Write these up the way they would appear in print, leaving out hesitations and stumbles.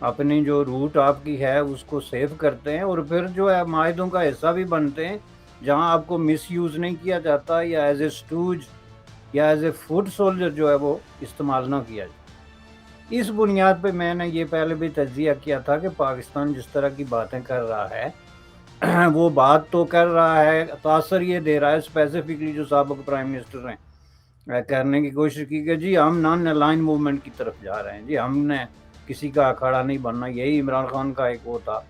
اپنی جو روٹ آپ کی ہے اس کو سیو کرتے ہیں، اور پھر جو ہے معاہدوں کا حصہ بھی بنتے ہیں جہاں آپ کو مس یوز نہیں کیا جاتا، یا ایز اے اسٹوج یا ایز اے فوڈ سولجر جو ہے وہ استعمال نہ کیا جائے۔ اس بنیاد پہ میں نے یہ پہلے بھی تجزیہ کیا تھا کہ پاکستان جس طرح کی باتیں کر رہا ہے وہ بات تو کر رہا ہے، تاثر یہ دے رہا ہے اسپیسیفکلی جو سابق پرائم منسٹر ہیں کرنے کی کوشش کی کہ جی ہم نان الائن موومنٹ کی طرف جا رہے ہیں، جی ہم نے کسی کا اکھاڑا نہیں بننا، یہی عمران خان کا ایک وہ تھا۔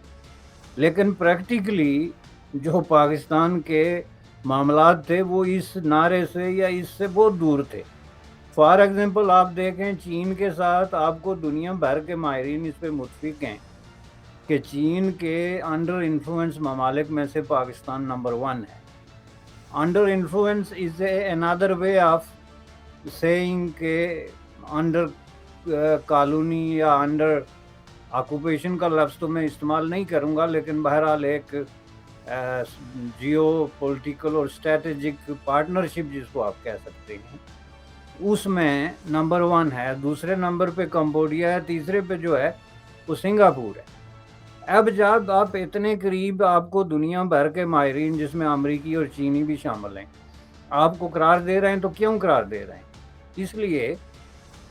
لیکن پریکٹیکلی جو پاکستان کے معاملات تھے وہ اس نعرے سے یا اس سے بہت دور تھے۔ فار ایگزامپل آپ دیکھیں چین کے ساتھ، آپ کو دنیا بھر کے ماہرین اس پہ متفق ہیں کہ چین کے انڈر انفلوئنس ممالک میں سے پاکستان نمبر 1 ہے۔ Under influence is a another way of seeing کہ انڈر کالونی یا انڈر آکوپیشن کا لفظ تو میں استعمال نہیں کروں گا، لیکن بہرحال ایک جیو پولیٹیکل اور اسٹریٹجک پارٹنرشپ جس کو آپ کہہ سکتے ہیں، اس میں نمبر 1 ہے۔ دوسرے نمبر پہ کمبوڈیا ہے، تیسرے پہ جو ہے وہ سنگاپور ہے۔ اب جب آپ اتنے قریب، آپ کو دنیا بھر کے ماہرین جس میں امریکی اور چینی بھی شامل ہیں آپ کو قرار دے رہے ہیں، تو کیوں قرار دے رہے ہیں؟ اس لیے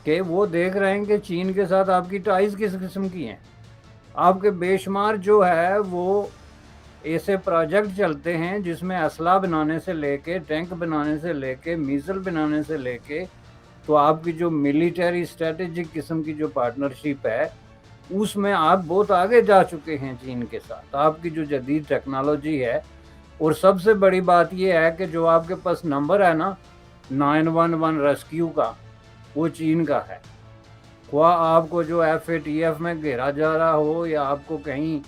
کہ وہ دیکھ رہے ہیں کہ چین کے ساتھ آپ کی ٹائز کس قسم کی ہیں۔ آپ کے بے شمار جو ہے وہ ایسے پروجیکٹ چلتے ہیں جس میں اسلحہ بنانے سے لے کے ٹینک بنانے سے لے کے میزل بنانے سے لے کے، تو آپ کی جو ملیٹری اسٹریٹجک قسم کی جو پارٹنرشپ ہے اس میں آپ بہت آگے جا چکے ہیں چین کے ساتھ۔ آپ کی جو جدید ٹیکنالوجی ہے، اور سب سے بڑی بات یہ ہے کہ جو آپ کے پاس نمبر ہے نا 911 ریسکیو کا، وہ چین کا ہے۔ خواہ آپ کو جو FATF میں گھیرا جا رہا ہو، یا آپ کو کہیں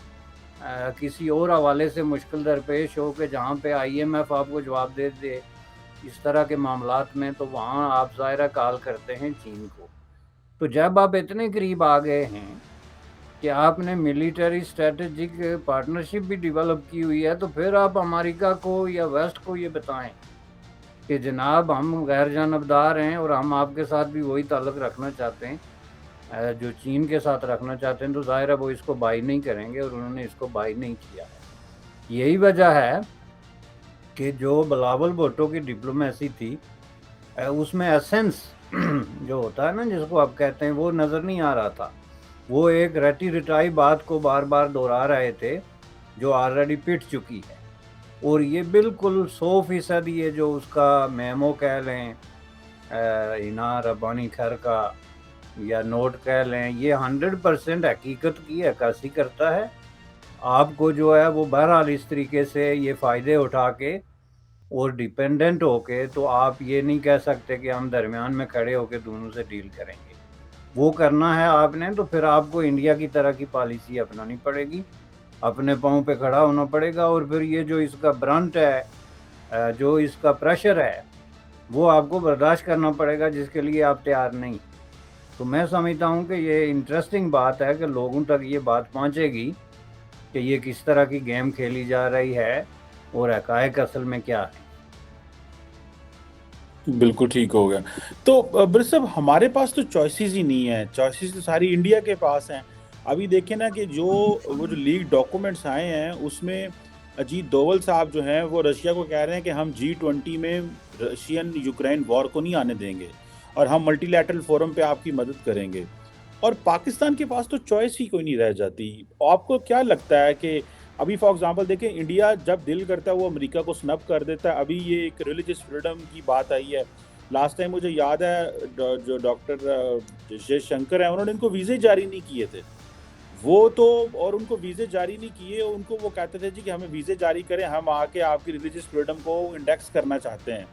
کسی اور حوالے سے مشکل درپیش ہو کہ جہاں پہ IMF آپ کو جواب دے دے اس طرح کے معاملات میں، تو وہاں آپ ظاہرہ کال کرتے ہیں چین کو۔ تو جب آپ اتنے قریب آ گئے ہیں کہ آپ نے ملیٹری اسٹریٹجک پارٹنرشپ بھی ڈیولپ کی ہوئی ہے، تو پھر آپ امریکہ کو یا ویسٹ کو یہ بتائیں کہ جناب ہم غیر جانبدار ہیں اور ہم آپ کے ساتھ بھی وہی تعلق رکھنا چاہتے ہیں جو چین کے ساتھ رکھنا چاہتے ہیں، تو ظاہر ہے وہ اس کو بائی نہیں کریں گے، اور انہوں نے اس کو بائی نہیں کیا ہے۔ یہی وجہ ہے کہ جو بلاول بھٹو کی ڈپلومیسی تھی اس میں ایسنس جو ہوتا ہے نا جس کو آپ کہتے ہیں، وہ نظر نہیں آ رہا تھا۔ وہ ایک رٹی رٹائی بات کو بار بار دہرا رہے تھے جو آلریڈی پٹ چکی ہے، اور یہ بالکل 100% یہ جو اس کا میمو کہہ لیں اینا ربانی خیر کا، یا نوٹ کہہ لیں، یہ 100% حقیقت کی عکاسی کرتا ہے۔ آپ کو جو ہے وہ بہرحال اس طریقے سے یہ فائدے اٹھا کے اور ڈیپینڈنٹ ہو کے، تو آپ یہ نہیں کہہ سکتے کہ ہم درمیان میں کھڑے ہو کے دونوں سے ڈیل کریں گے۔ وہ کرنا ہے آپ نے تو پھر آپ کو انڈیا کی طرح کی پالیسی اپنانی پڑے گی، اپنے پاؤں پہ کھڑا ہونا پڑے گا، اور پھر یہ جو اس کا برنٹ ہے، جو اس کا پریشر ہے، وہ آپ کو برداشت کرنا پڑے گا، جس کے لیے آپ تیار نہیں۔ تو میں سمجھتا ہوں کہ یہ انٹرسٹنگ بات ہے کہ لوگوں تک یہ بات پہنچے گی کہ یہ کس طرح کی گیم کھیلی جا رہی ہے اور حقائق اصل میں کیا ہے۔ بالکل ٹھیک ہو گیا۔ تو بر صاحب ہمارے پاس تو چوائسیز ہی نہیں ہیں، چوائسیز تو ساری انڈیا کے پاس ہیں۔ ابھی دیکھیں نا کہ وہ جو لیگ ڈاکومنٹس آئے ہیں اس میں اجیت دوول صاحب جو ہیں وہ رشیا کو کہہ رہے ہیں کہ ہم G20 میں رشین یوکرین وار کو نہیں آنے دیں گے، اور ہم ملٹی لیٹرل فورم پہ آپ کی مدد کریں گے۔ اور پاکستان کے پاس تو چوائس ہی کوئی نہیں رہ جاتی۔ آپ کو کیا لگتا ہے کہ ابھی فار ایگزامپل دیکھیں انڈیا جب دل کرتا ہے وہ امریکہ کو سنب کر دیتا ہے۔ ابھی یہ ایک ریلیجس فریڈم کی بات آئی ہے، لاسٹ ٹائم مجھے یاد ہے جو ڈاکٹر جے شنکر ہیں انہوں نے ان کو ویزے جاری نہیں کیے تھے، وہ تو، اور ان کو ویزے جاری نہیں کیے، ان کو وہ کہتے تھے جی کہ ہمیں ویزے جاری کریں، ہم آ کے آپ کی ریلیجس فریڈم کو انڈیکس کرنا چاہتے ہیں۔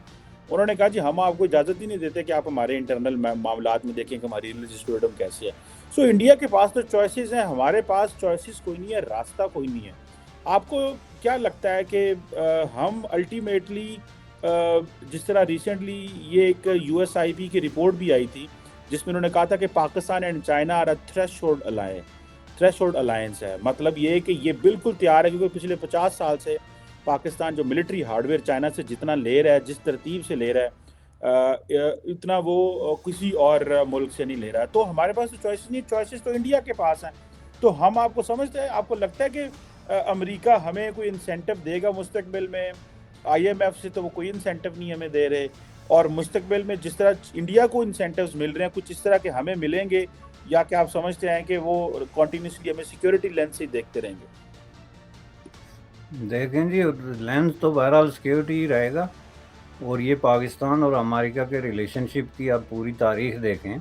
انہوں نے کہا جی ہم آپ کو اجازت ہی نہیں دیتے کہ آپ ہمارے انٹرنل معاملات میں دیکھیں کہ ہماری ریلیجس فریڈم کیسی ہے۔ سو انڈیا کے پاس تو چوائسیز ہیں، ہمارے پاس چوائسیز کوئی نہیں ہے، راستہ کوئی نہیں ہے۔ آپ کو کیا لگتا ہے کہ ہم الٹیمیٹلی جس طرح ریسنٹلی یہ ایک USIP کی رپورٹ بھی آئی تھی جس میں انہوں نے کہا تھا کہ Pakistan and China are a threshold alliance ہے، مطلب یہ کہ یہ بالکل تیار ہے، کیونکہ پچھلے 50 سال سے پاکستان جو ملٹری ہارڈ ویئر چائنا سے جتنا لے رہا ہے، جس ترتیب سے لے رہا ہے، اتنا وہ کسی اور ملک سے نہیں لے رہا ہے۔ تو ہمارے پاس تو چوائسیز نہیں، چوائسیز تو انڈیا کے پاس ہیں۔ تو ہم آپ کو سمجھتے ہیں، آپ کو لگتا ہے کہ امریکہ ہمیں کوئی انسینٹو دے گا مستقبل میں؟ آئی ایم ایف سے تو وہ کوئی انسینٹو نہیں ہمیں دے رہے، اور مستقبل میں جس طرح انڈیا کو انسینٹوز مل رہے ہیں کچھ اس طرح کے ہمیں ملیں گے، یا کہ آپ سمجھتے ہیں کہ وہ کنٹینیوسلی ہمیں سیکیورٹی لینس سے ہی دیکھتے رہیں گے؟ دیکھیں جی، لینس تو بہرحال سیکیورٹی ہی رہے گا، اور یہ پاکستان اور امریکہ کے ریلیشن شپ کی آپ پوری تاریخ دیکھیں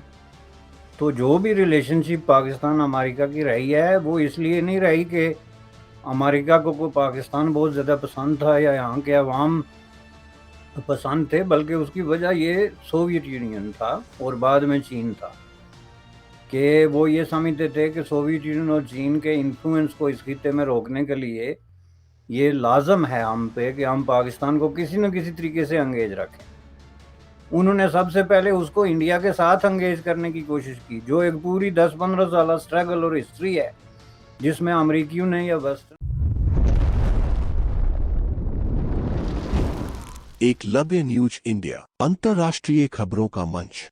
تو جو بھی ریلیشن شپ پاکستان امریکہ کی رہی ہے وہ اس لیے نہیں رہی کہ امریکہ کو پاکستان بہت زیادہ پسند تھا یا یہاں کے عوام پسند تھے، بلکہ اس کی وجہ یہ سوویت یونین تھا اور بعد میں چین تھا، کہ وہ یہ سمجھتے تھے کہ سوویت یونین اور چین کے انفلوئنس کو اس خطے میں روکنے کے لیے یہ لازم ہے ہم پہ کہ ہم پاکستان کو کسی نہ کسی طریقے سے انگیج رکھیں۔ انہوں نے سب سے پہلے اس کو انڈیا کے ساتھ انگیج کرنے کی کوشش کی، جو ایک پوری 10-15 سالہ سٹرگل اور ہسٹری ہے جس میں امریکیوں نے یا ویسٹرن ایک لبِ نیوز انڈیا، انترراشٹریہ خبروں کا منچ۔